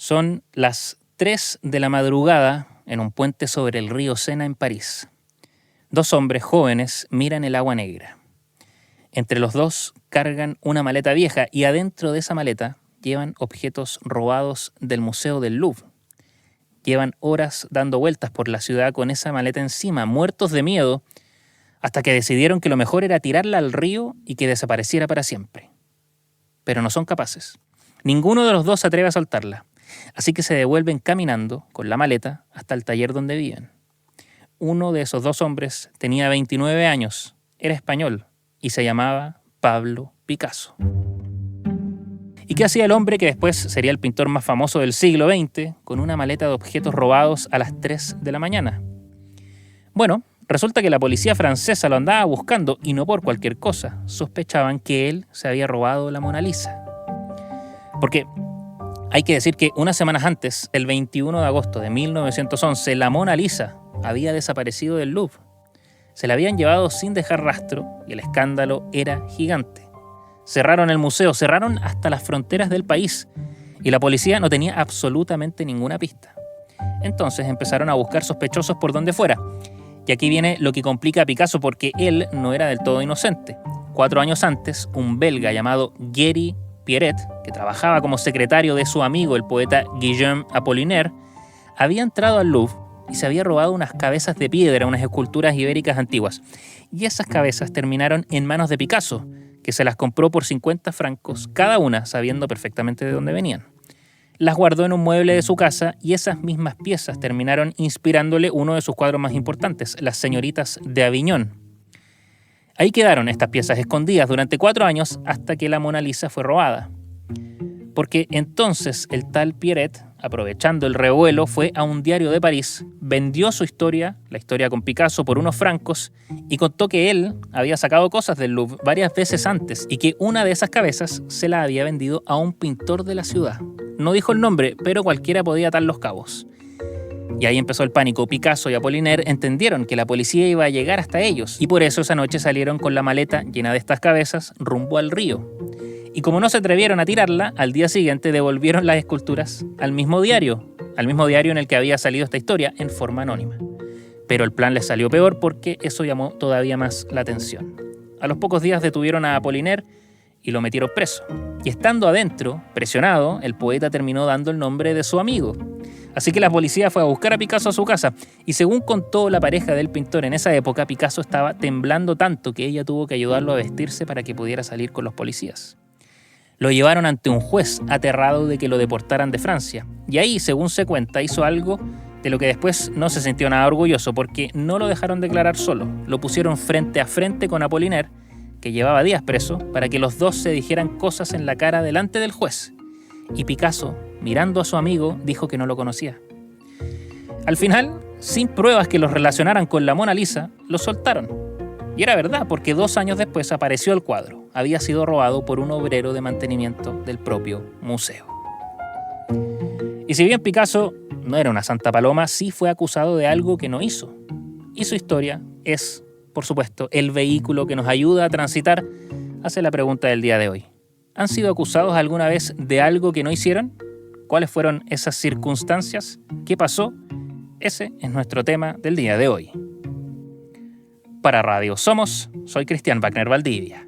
Son las 3 de la madrugada en un puente sobre el río Sena en París. Dos hombres jóvenes miran el agua negra. Entre los dos cargan una maleta vieja y adentro de esa maleta llevan objetos robados del Museo del Louvre. Llevan horas dando vueltas por la ciudad con esa maleta encima, muertos de miedo, hasta que decidieron que lo mejor era tirarla al río y que desapareciera para siempre. Pero no son capaces. Ninguno de los dos se atreve a soltarla. Así que se devuelven caminando con la maleta hasta el taller donde viven. Uno de esos dos hombres tenía 29 años, era español y se llamaba Pablo Picasso. ¿Y qué hacía el hombre que después sería el pintor más famoso del siglo XX con una maleta de objetos robados a las 3 de la mañana? Bueno, resulta que la policía francesa lo andaba buscando y no por cualquier cosa. Sospechaban que él se había robado la Mona Lisa. Porque hay que decir que unas semanas antes, el 21 de agosto de 1911, la Mona Lisa había desaparecido del Louvre. Se la habían llevado sin dejar rastro y el escándalo era gigante. Cerraron el museo, cerraron hasta las fronteras del país y la policía no tenía absolutamente ninguna pista. Entonces empezaron a buscar sospechosos por donde fuera. Y aquí viene lo que complica a Picasso porque él no era del todo inocente. 4 años antes, un belga llamado Gary Pierret, que trabajaba como secretario de su amigo el poeta Guillaume Apollinaire, había entrado al Louvre y se había robado unas cabezas de piedra, unas esculturas ibéricas antiguas. Y esas cabezas terminaron en manos de Picasso, que se las compró por 50 francos cada una, sabiendo perfectamente de dónde venían. Las guardó en un mueble de su casa y esas mismas piezas terminaron inspirándole uno de sus cuadros más importantes, Las señoritas de Aviñón. Ahí quedaron estas piezas escondidas durante 4 años hasta que la Mona Lisa fue robada. Porque entonces el tal Pierret, aprovechando el revuelo, fue a un diario de París, vendió su historia, la historia con Picasso, por unos francos y contó que él había sacado cosas del Louvre varias veces antes y que una de esas cabezas se la había vendido a un pintor de la ciudad. No dijo el nombre, pero cualquiera podía atar los cabos. Y ahí empezó el pánico. Picasso y Apollinaire entendieron que la policía iba a llegar hasta ellos y por eso esa noche salieron con la maleta llena de estas cabezas rumbo al río. Y como no se atrevieron a tirarla, al día siguiente devolvieron las esculturas al mismo diario en el que había salido esta historia en forma anónima. Pero el plan les salió peor porque eso llamó todavía más la atención. A los pocos días detuvieron a Apollinaire y lo metieron preso. Y estando adentro, presionado, el poeta terminó dando el nombre de su amigo. Así que la policía fue a buscar a Picasso a su casa y según contó la pareja del pintor en esa época, Picasso estaba temblando tanto que ella tuvo que ayudarlo a vestirse para que pudiera salir con los policías. Lo llevaron ante un juez aterrado de que lo deportaran de Francia y ahí, según se cuenta, hizo algo de lo que después no se sintió nada orgulloso porque no lo dejaron declarar solo. Lo pusieron frente a frente con Apollinaire, que llevaba días preso, para que los dos se dijeran cosas en la cara delante del juez. Y Picasso, mirando a su amigo, dijo que no lo conocía. Al final, sin pruebas que los relacionaran con la Mona Lisa, lo soltaron. Y era verdad, porque 2 años después apareció el cuadro. Había sido robado por un obrero de mantenimiento del propio museo. Y si bien Picasso no era una santa paloma, sí fue acusado de algo que no hizo. Y su historia es, por supuesto, el vehículo que nos ayuda a transitar hacia la pregunta del día de hoy. ¿Han sido acusados alguna vez de algo que no hicieron? ¿Cuáles fueron esas circunstancias? ¿Qué pasó? Ese es nuestro tema del día de hoy. Para Radio Somos, soy Cristian Wagner Valdivia.